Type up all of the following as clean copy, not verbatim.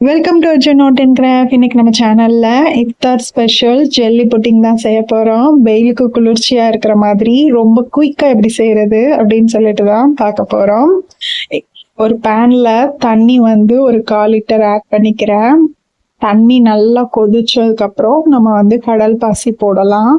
Welcome to Arjun note and craft. இன்னைக்கு நம்ம சேனல்ல இஃப்தார் ஸ்பெஷல் ஜெல்லி புட்டிங் தான் செய்ய போறோம். வெயிலுக்கு குளிர்ச்சியா இருக்கிற மாதிரி ரொம்ப குயிக்கா எப்படி செய்யறது அப்படின்னு சொல்லிட்டு தான் பார்க்க போறோம். ஒரு பேன்ல தண்ணி வந்து ஒரு 1/4 லிட்டர் ஆட் பண்ணிக்கிறேன். தண்ணி நல்லா கொதிச்சதுக்கு அப்புறம் நம்ம கடல் பாசி போடலாம்.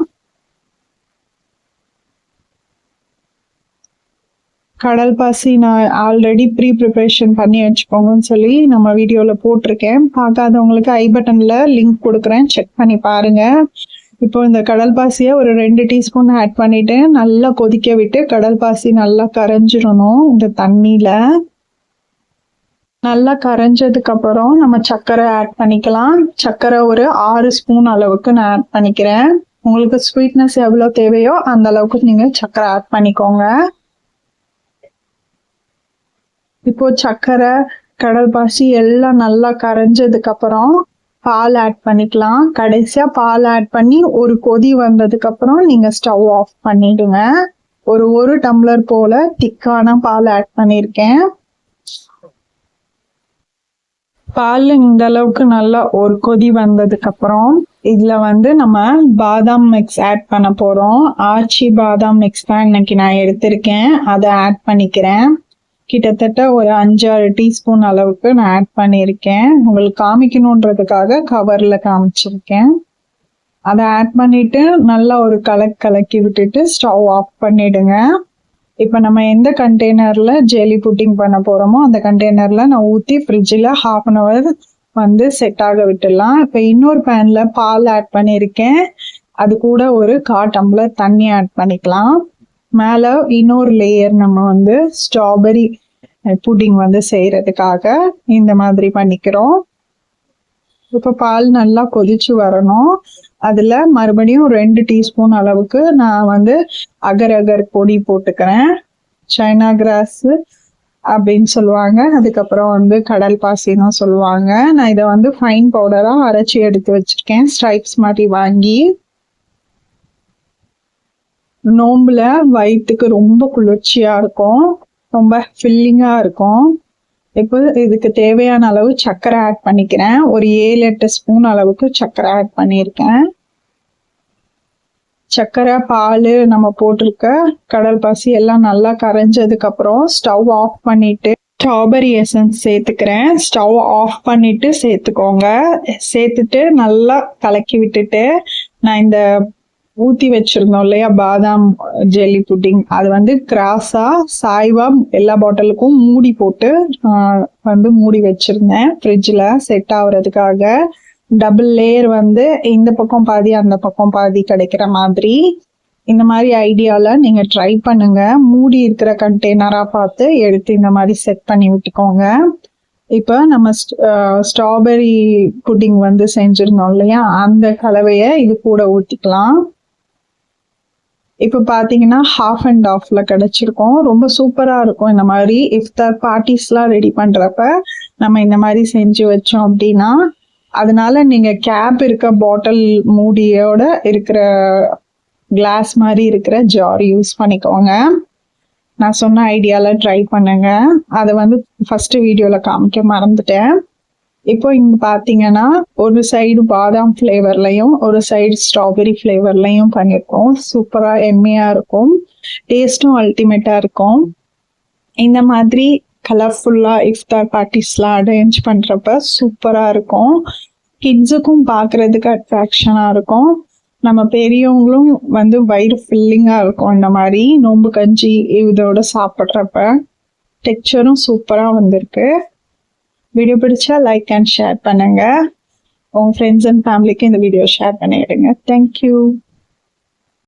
கடல் பாசி நான் ஆல்ரெடி ப்ரிப்பரேஷன் பண்ணி வச்சுக்கோங்கன்னு சொல்லி நம்ம வீடியோவில் போட்டிருக்கேன். பார்க்காதவங்களுக்கு ஐ பட்டனில் லிங்க் கொடுக்குறேன், செக் பண்ணி பாருங்க. இப்போ இந்த கடல் பாசியை ஒரு 2 டீஸ்பூன் ஆட் பண்ணிட்டு நல்லா கொதிக்க விட்டு கடல் பாசி நல்லா கரைஞ்சிடணும். இந்த தண்ணியில் நல்லா கரைஞ்சதுக்கு அப்புறம் நம்ம சர்க்கரை ஆட் பண்ணிக்கலாம். சர்க்கரை ஒரு 6 ஸ்பூன் அளவுக்கு நான் ஆட் பண்ணிக்கிறேன். உங்களுக்கு ஸ்வீட்னஸ் எவ்வளோ தேவையோ அந்த அளவுக்கு நீங்கள் சர்க்கரை ஆட் பண்ணிக்கோங்க. இப்போ சர்க்கரை கடல் பாசி எல்லாம் நல்லா கரைஞ்சதுக்கு அப்புறம் பால் ஆட் பண்ணிக்கலாம். கடைசியா பால் ஆட் பண்ணி ஒரு கொதி வந்ததுக்கு அப்புறம் நீங்க ஸ்டவ் ஆஃப் பண்ணிடுங்க. ஒரு டம்ளர் போல திக்கான பால் ஆட் பண்ணிருக்கேன். பால் இந்த அளவுக்கு நல்லா ஒரு கொதி வந்ததுக்கு அப்புறம் இதுல நம்ம பாதாம் மிக்ஸ் ஆட் பண்ண போறோம். ஆச்சி பாதாம் மிக்ஸ் தான் இன்னைக்கு நான் எடுத்திருக்கேன். அதை ஆட் பண்ணிக்கிறேன். கிட்டத்தட்ட ஒரு 5-6 டீஸ்பூன் அளவுக்கு நான் ஆட் பண்ணியிருக்கேன். உங்களுக்கு காமிக்கணுன்றதுக்காக கவர்ல காமிச்சிருக்கேன். அதை ஆட் பண்ணிட்டு நல்லா ஒரு கலக்கி விட்டுட்டு ஸ்டவ் ஆஃப் பண்ணிடுங்க. இப்போ நம்ம எந்த கண்டெய்னர்ல ஜெல்லி புட்டிங் பண்ண போறோமோ அந்த கண்டெய்னர்ல நான் ஊற்றி ஃப்ரிட்ஜில் 1/2 hour செட் ஆக விட்டுடலாம். இப்போ இன்னொரு பேன்ல பால் ஆட் பண்ணியிருக்கேன். அது கூட ஒரு 1/4 டம்ளர் தண்ணி ஆட் பண்ணிக்கலாம். மேலே இன்னொரு லேயர் நம்ம ஸ்ட்ராபெரி புட்டிங் செய்யறதுக்காக இந்த மாதிரி பண்ணிக்கிறோம். இப்போ பால் நல்லா கொதிச்சு வரணும். அதுல மறுபடியும் 2 டீஸ்பூன் அளவுக்கு நான் அகர் அகர் பொடி போட்டுக்கிறேன். சைனா கிராஸ் அப்படின்னு சொல்லுவாங்க. அதுக்கப்புறம் கடல் பாசின்னு சொல்லுவாங்க. நான் இதை ஃபைன் பவுடரா அரைச்சி எடுத்து வச்சிருக்கேன், ஸ்ட்ரைப்ஸ் மாதிரி வாங்கி. நோம்புல வயிற்றுக்கு ரொம்ப குளிர்ச்சியா இருக்கும், ரொம்ப ஃபில்லிங்கா இருக்கும். இப்போ இதுக்கு தேவையான அளவு சர்க்கரை ஆட் பண்ணிக்கிறேன். ஒரு 7-8 ஸ்பூன் அளவுக்கு சர்க்கரை ஆட் பண்ணியிருக்கேன். சர்க்கரை, பால், நம்ம போட்டிருக்க கடல் பாசி எல்லாம் நல்லா கரைஞ்சதுக்கு அப்புறம் ஸ்டவ் ஆஃப் பண்ணிட்டு ஸ்ட்ராபெரி எசன்ஸ் சேர்த்துக்கிறேன். ஸ்டவ் ஆஃப் பண்ணிட்டு சேர்த்துக்கோங்க. சேர்த்துட்டு நல்லா கலக்கி விட்டுட்டு நான் இந்த ஊத்தி வச்சிருந்தோம் இல்லையா பாதாம் ஜெல்லி புட்டிங், அது கிராஸா சாய்வா எல்லா பாட்டிலுக்கும் மூடி போட்டு மூடி வச்சிருந்தேன் ஃப்ரிட்ஜில் செட் ஆகுறதுக்காக. டபுள் லேயர் இந்த பக்கம் பாதி அந்த பக்கம் பாதி கிடைக்கிற மாதிரி. இந்த மாதிரி ஐடியால நீங்க ட்ரை பண்ணுங்க. மூடி இருக்கிற கண்டெய்னரா பார்த்து எடுத்து இந்த மாதிரி செட் பண்ணி விட்டுக்கோங்க. இப்போ நம்ம ஸ்ட்ராபெரி புட்டிங் செஞ்சிருந்தோம் இல்லையா, அந்த கலவையை இது கூட ஊற்றிக்கலாம். இப்போ பார்த்தீங்கன்னா 1/2 கிடைச்சிருக்கோம். ரொம்ப சூப்பராக இருக்கும். இந்த மாதிரி இஃப்தார் பார்ட்டிஸ்லாம் ரெடி பண்ணுறப்ப நம்ம இந்த மாதிரி செஞ்சு வச்சோம் அப்படின்னா, அதனால நீங்கள் கேப் இருக்க பாட்டில் மூடியோட இருக்கிற கிளாஸ் மாதிரி இருக்கிற ஜார் யூஸ் பண்ணிக்கோங்க. நான் சொன்ன ஐடியாவில் ட்ரை பண்ணுங்க. அதை ஃபர்ஸ்ட் வீடியோவில் காமிக்க மறந்துட்டேன். இப்போ இங்க பாத்தீங்கன்னா ஒரு சைடு பாதாம் ஃப்ளேவர்லையும் ஒரு சைடு ஸ்ட்ராபெரி ஃப்ளேவர்லையும் பண்ணியிருக்கோம். சூப்பரா எம்மியா இருக்கும், டேஸ்டும் அல்டிமேட்டா இருக்கும். இந்த மாதிரி கலர்ஃபுல்லா இஃப்தார் பார்ட்டிஸ்லாம் அரேஞ்ச் பண்றப்ப சூப்பரா இருக்கும். கிட்ஸுக்கும் பார்க்கறதுக்கு அட்ராக்ஷனா இருக்கும். நம்ம பெரியவங்களும் வயிறு ஃபில்லிங்கா இருக்கும். இந்த மாதிரி நோம்பு கஞ்சி இதோட சாப்பிட்றப்ப டெக்ஸ்சரும் சூப்பரா வந்திருக்கு. வீடியோ பிடிச்சா லைக் அண்ட் ஷேர் பண்ணுங்க. உங்க ஃப்ரெண்ட்ஸ் அண்ட் ஃபேமிலிக்கு இந்த வீடியோ ஷேர் பண்ணிடுங்க. தேங்க்யூ.